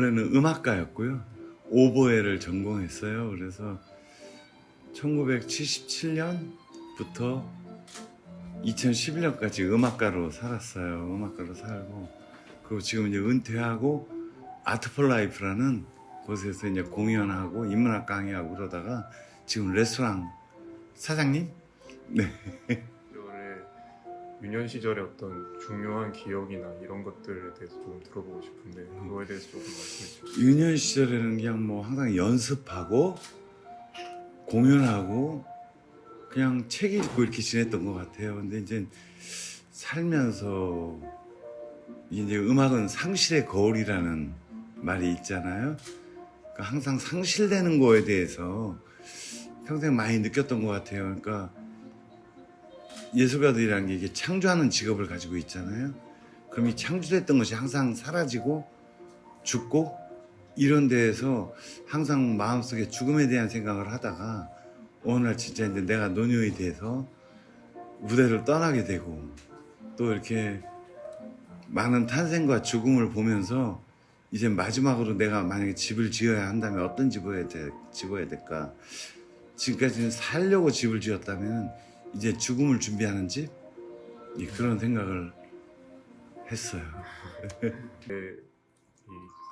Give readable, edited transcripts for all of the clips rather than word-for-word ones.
원래는 음악가였고요. 오보에를 전공했어요. 그래서 1977년부터 2011년까지 음악가로 살았어요. 음악가로 살고, 그리고 지금 이제 은퇴하고 아트폴라이프라는 곳에서 이제 공연하고 인문학 강의하고 그러다가 지금 레스토랑 사장님? 네. 시절에 유년 시절에 어떤 중요한 기억이나 이런 것들에 대해서 조금 들어보고 싶은데 그거에 대해서 조금 말씀해 주시죠. 유년 시절에는 그냥 뭐 항상 연습하고 공연하고 그냥 책 읽고 이렇게 지냈던 것 같아요. 근데 이제 살면서 이제 음악은 상실의 거울이라는 말이 있잖아요. 그러니까 항상 상실되는 거에 대해서 평생 많이 느꼈던 것 같아요. 그러니까 예술가들이라는 게 이게 창조하는 직업을 가지고 있잖아요. 그럼 이 창조됐던 것이 항상 사라지고 죽고 이런 데에서 항상 마음속에 죽음에 대한 생각을 하다가 어느 날 진짜 이제 내가 노년이 돼서 무대를 떠나게 되고 또 이렇게 많은 탄생과 죽음을 보면서 이제 마지막으로 내가 만약에 집을 지어야 한다면 어떤 집을 지어야 될까? 지금까지는 살려고 집을 지었다면 이제 죽음을 준비하는 집? 그런 생각을 했어요. 이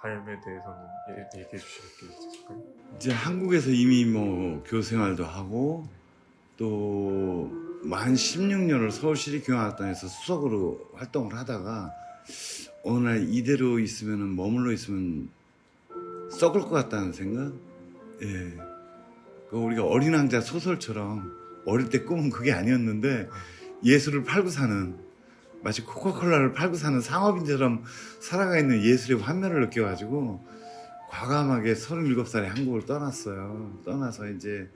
삶에 대해서는 얘기해 주실 게 있을까요? 이제 한국에서 이미 뭐 교생활도 하고 또 만 16년을 서울시립교향악단에서 수석으로 활동을 하다가 어느 날 이대로 있으면 머물러 있으면 썩을 것 같다는 생각? 예. 우리가 어린 왕자 소설처럼 어릴 때 꿈은 그게 아니었는데 예술을 팔고 사는 마치 코카콜라를 팔고 사는 상업인처럼 살아가 있는 예술의 환멸을 느껴가지고 과감하게 37살에 한국을 떠났어요. 떠나서 이제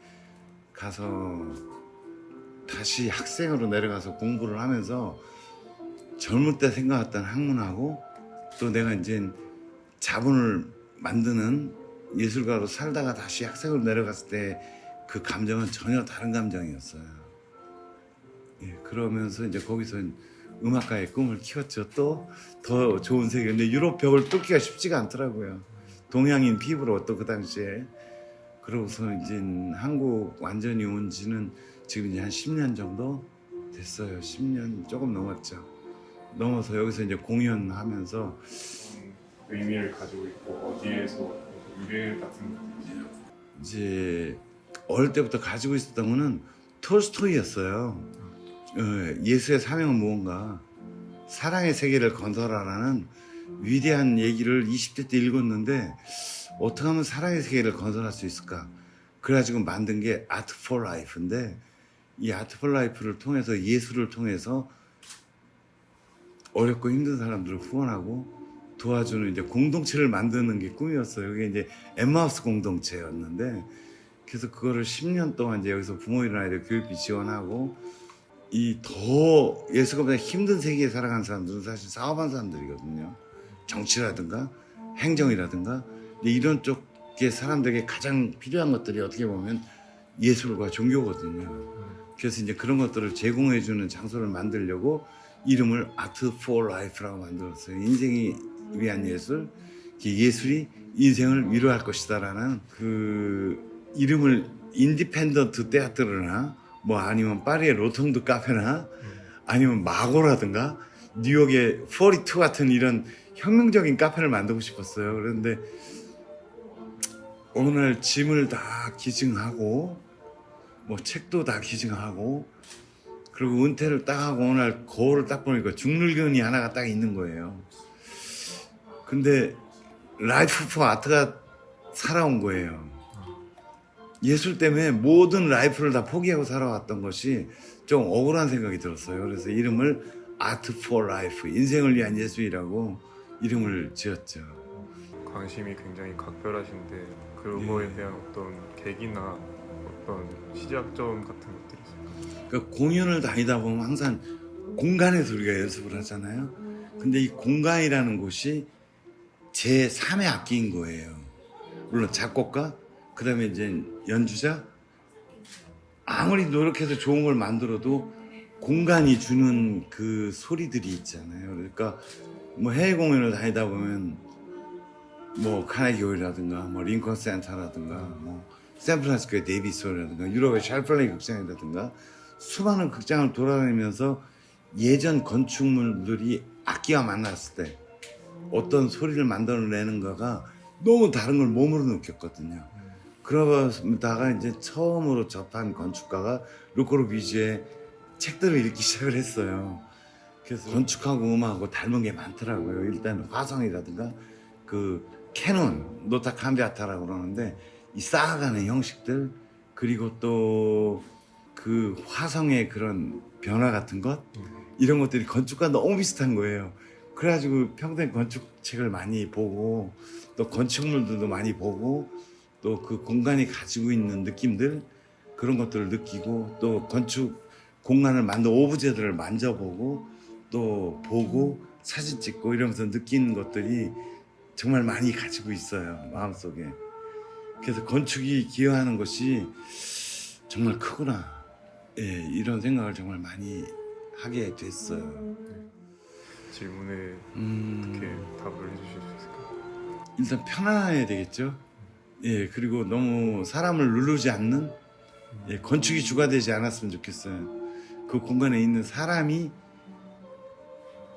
가서 다시 학생으로 내려가서 공부를 하면서 젊을 때 생각했던 학문하고 또 내가 이제 자본을 만드는 예술가로 살다가 다시 학생으로 내려갔을 때 그 감정은 전혀 다른 감정이었어요. 예, 그러면서 이제 거기서 음악가의 꿈을 키웠죠. 또 더 좋은 세계. 근데 유럽 벽을 뚫기가 쉽지가 않더라고요. 동양인 피부로 또 그 당시에. 그러고서 이제 한국 완전히 온 지는 지금 이제 한 10년 정도 됐어요. 10년 조금 넘었죠. 넘어서 여기서 이제 공연하면서 의미를 가지고 있고 어디에서 유래 같은 것들이 이제 어릴 때부터 가지고 있었던 거는 톨스토이였어요. 예수의 사명은 무언가? 사랑의 세계를 건설하라는 위대한 얘기를 20대 때 읽었는데 어떻게 하면 사랑의 세계를 건설할 수 있을까? 그래가지고 만든 게 아트 포 라이프인데 이 아트 포 라이프를 통해서 예술을 통해서 어렵고 힘든 사람들을 후원하고 도와주는 이제 공동체를 만드는 게 꿈이었어요. 그게 이제 엠마우스 공동체였는데 그래서 그거를 10년 동안 이제 여기서 부모 이런 아이들 교육비 지원하고 이 더 예술가보다 힘든 세계에 살아가는 사람들은 사실 사업한 사람들이거든요. 정치라든가 행정이라든가 이런 쪽의 사람들에게 가장 필요한 것들이 어떻게 보면 예술과 종교거든요. 그래서 이제 그런 것들을 제공해주는 장소를 만들려고 이름을 아트 포 라이프라고 만들었어요. 인생이 위한 예술, 예술이 인생을 위로할 것이다라는 그 이름을 인디펜던트 테아트르나 뭐 아니면 파리의 로통드 카페나 아니면 마고라든가 뉴욕의 42 같은 이런 혁명적인 카페를 만들고 싶었어요. 그런데 어느 날 짐을 다 기증하고 뭐 책도 다 기증하고 그리고 은퇴를 딱 하고 어느 날 거울을 딱 보니까 중늙은이 하나가 딱 있는 거예요. 근데 라이프 포 아트가 살아온 거예요. 예술 때문에 모든 라이프를 다 포기하고 살아왔던 것이 좀 억울한 생각이 들었어요. 그래서 이름을 아트 포 라이프, 인생을 위한 예술이라고 이름을 지었죠. 관심이 굉장히 각별하신데 그거에 대한 어떤 계기나 어떤 시작점 같은 것들이 있을까요? 그러니까 공연을 다니다 보면 항상 공간에서 우리가 연습을 하잖아요. 근데 이 공간이라는 곳이 제 3의 악기인 거예요. 물론 작곡가, 그 다음에 이제 연주자, 아무리 노력해서 좋은 걸 만들어도 공간이 주는 그 소리들이 있잖아요. 그러니까 뭐 해외 공연을 다니다 보면 뭐 카네기홀이라든가 뭐 링컨 센터라든가 뭐 샌프란시스코의 데이비스홀이라든가 유럽의 샬플레이 극장이라든가 수많은 극장을 돌아다니면서 예전 건축물들이 악기와 만났을 때 어떤 소리를 만들어내는가가 너무 다른 걸 몸으로 느꼈거든요. 그러다가 이제 처음으로 접한 건축가가 르코르비지의 책들을 읽기 시작을 했어요. 그래서 건축하고 음악하고 닮은 게 많더라고요. 일단 화성이라든가 그 캐논, 노타 캄비아타라고 그러는데 이 쌓아가는 형식들 그리고 또 그 화성의 그런 변화 같은 것 이런 것들이 건축과 너무 비슷한 거예요. 그래가지고 평생 건축책을 많이 보고 또 건축물들도 많이 보고 또 그 공간이 가지고 있는 느낌들 그런 것들을 느끼고 또 건축 공간을 만든 오브제들을 만져보고 또 보고 사진 찍고 이러면서 느끼는 것들이 정말 많이 가지고 있어요 마음속에. 그래서 건축이 기여하는 것이 정말 크구나 예, 이런 생각을 정말 많이 하게 됐어요. 질문에 어떻게 답을 해주실 수 있을까요? 일단 편안해야 되겠죠. 예, 그리고 너무 사람을 누르지 않는 예, 건축이 주가 되지 않았으면 좋겠어요. 그 공간에 있는 사람이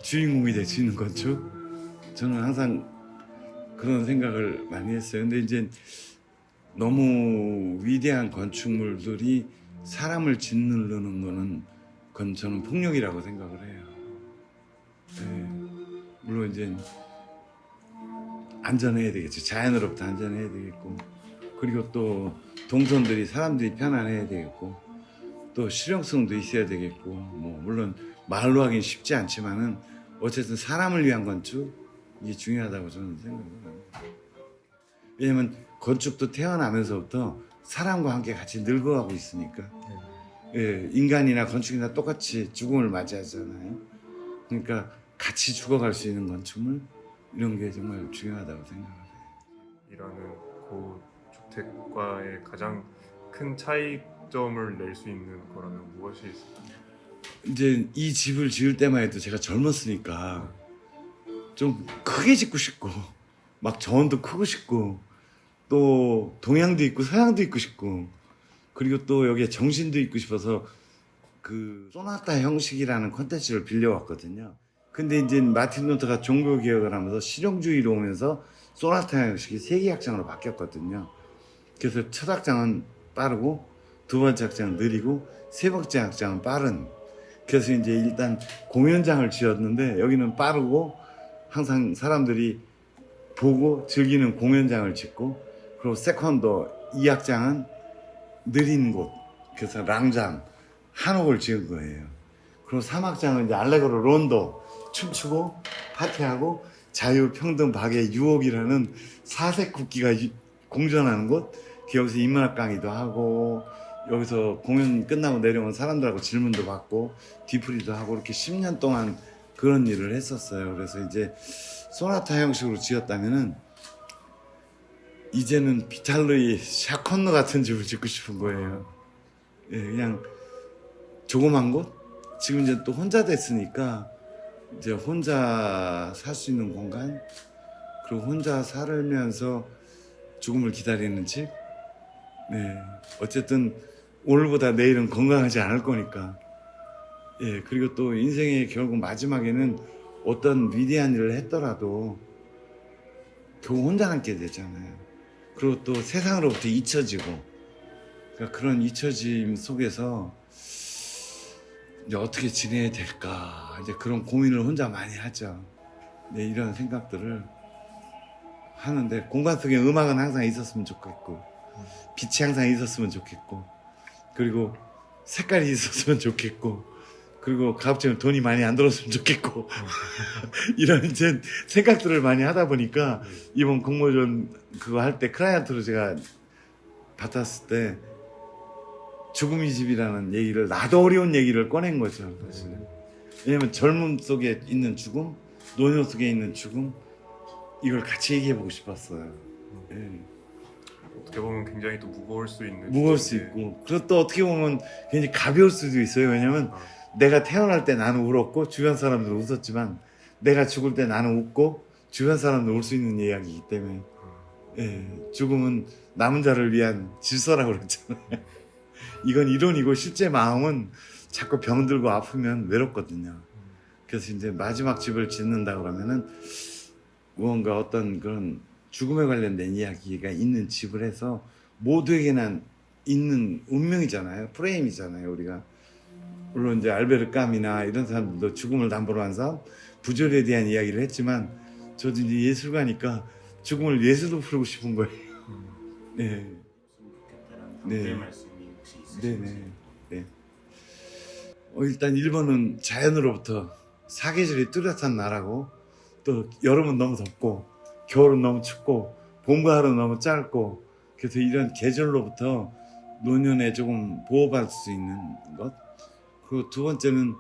주인공이 될 수 있는 건축. 저는 항상 그런 생각을 많이 했어요. 근데 이제 너무 위대한 건축물들이 사람을 짓누르는 거는 그건 저는 폭력이라고 생각을 해요. 예, 물론 이제 안전해야 되겠죠. 자연으로부터 안전해야 되겠고 그리고 또 동선들이 사람들이 편안해야 되겠고 또 실용성도 있어야 되겠고 뭐 물론 말로 하긴 쉽지 않지만은 어쨌든 사람을 위한 건축이 중요하다고 저는 생각을 합니다. 왜냐면 건축도 태어나면서부터 사람과 함께 같이 늙어가고 있으니까 예, 인간이나 건축이나 똑같이 죽음을 맞이하잖아요. 그러니까 같이 죽어갈 수 있는 건축물 이런 게 정말 중요하다고 생각해요. 일하는 고주택과의 가장 큰 차이점을 낼 수 있는 거라면 무엇이 있을까요? 이제 이 집을 지을 때만 해도 제가 젊었으니까 좀 크게 짓고 싶고 막 저원도 크고 싶고 또 동양도 있고 서양도 있고 싶고 그리고 또 여기에 정신도 있고 싶어서 그 소나타 형식이라는 콘텐츠를 빌려왔거든요. 근데 이제 마틴 루터가 종교 개혁을 하면서 실용주의로 오면서 소나타 형식이 세기 학장으로 바뀌었거든요. 그래서 첫 학장은 빠르고 두 번째 학장은 느리고 세 번째 학장은 빠른. 그래서 이제 일단 공연장을 지었는데 여기는 빠르고 항상 사람들이 보고 즐기는 공연장을 짓고 그리고 세컨도 이 학장은 느린 곳 그래서 랑잠 한옥을 지은 거예요. 그리고 3학장은 이제 알레그로 론도 춤추고 파티하고 자유평등 박의 유혹이라는 사색 국기가 공존하는 곳 여기서 인문학 강의도 하고 여기서 공연 끝나고 내려온 사람들하고 질문도 받고 뒤풀이도 하고 이렇게 10년 동안 그런 일을 했었어요. 그래서 이제 소나타 형식으로 지었다면은 이제는 비탈로이 샤컨너 같은 집을 짓고 싶은 거예요. 예, 그냥 조그만 곳? 지금 이제 또 혼자 됐으니까 이제 혼자 살 수 있는 공간 그리고 혼자 살면서 죽음을 기다리는 집. 네, 어쨌든 오늘보다 내일은 건강하지 않을 거니까. 예, 그리고 또 인생의 결국 마지막에는 어떤 위대한 일을 했더라도 결국 혼자 남게 되잖아요. 그리고 또 세상으로부터 잊혀지고 그러니까 그런 잊혀짐 속에서 이제 어떻게 지내야 될까 이제 그런 고민을 혼자 많이 하죠. 네, 이런 생각들을 하는데 공간 속에 음악은 항상 있었으면 좋겠고 빛이 항상 있었으면 좋겠고 그리고 색깔이 있었으면 좋겠고 그리고 가급적이면 돈이 많이 안 들었으면 좋겠고 이런 이제 생각들을 많이 하다 보니까 이번 공모전 그거 할 때 클라이언트로 제가 받았을 때 죽음의 집이라는 얘기를 나도 어려운 얘기를 꺼낸 거죠. 사실은. 왜냐면 젊음 속에 있는 죽음, 노년 속에 있는 죽음 이걸 같이 얘기해보고 싶었어요. 예. 어떻게 보면 굉장히 또 무거울 수 있는 무거울 수 주제인데, 있고 그리고 또 어떻게 보면 굉장히 가벼울 수도 있어요. 왜냐면 내가 태어날 때 나는 울었고 주변 사람들은 웃었지만 내가 죽을 때 나는 웃고 주변 사람도 올 수 있는 이야기이기 때문에 죽음은 남은 자를 위한 질서라고 그랬잖아요. 이건 이론이고 실제 마음은 자꾸 병들고 아프면 외롭거든요. 그래서 이제 마지막 집을 짓는다 그러면은 무언가 어떤 그런 죽음에 관련된 이야기가 있는 집을 해서 모두에게나 있는 운명이잖아요. 프레임이잖아요. 우리가 물론 이제 알베르 까미나 이런 사람들도 죽음을 담보로 한 사람, 부조리에 대한 이야기를 했지만 저도 이제 예술가니까 죽음을 예술로 풀고 싶은 거예요. 네. 네. 말씀이 혹시 네네. 있으신지? 네. 일단 일본은 자연으로부터 사계절이 뚜렷한 나라고 또 여름은 너무 덥고 겨울은 너무 춥고 봄과 하루는 너무 짧고 그래서 이런 계절로부터 노년에 조금 보호받을 수 있는 것 그리고 두 번째는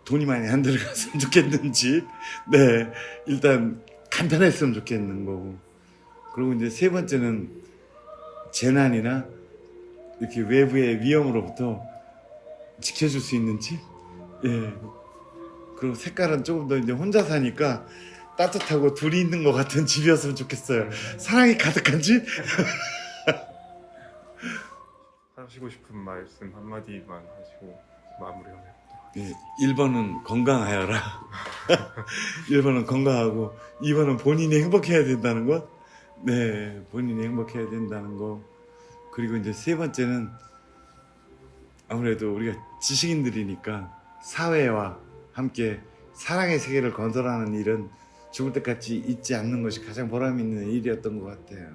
돈이 많이 안 들어갔으면 좋겠는 집 네 일단 간단했으면 좋겠는 거고 그리고 이제 세 번째는 재난이나 이렇게 외부의 위험으로부터 지켜줄 수 있는 집? 예. 그리고 색깔은 조금 더 이제 혼자 사니까 따뜻하고 둘이 있는 것 같은 집이었으면 좋겠어요. 사랑이 가득한 집? 하시고 싶은 말씀 한마디만 하시고 마무리하면 예. 1번은 건강하여라. 1번은 건강하고 2번은 본인이 행복해야 된다는 것. 네. 본인이 행복해야 된다는 거. 그리고 이제 세 번째는 아무래도 우리가 지식인들이니까 사회와 함께 사랑의 세계를 건설하는 일은 죽을 때까지 잊지 않는 것이 가장 보람 있는 일이었던 것 같아요.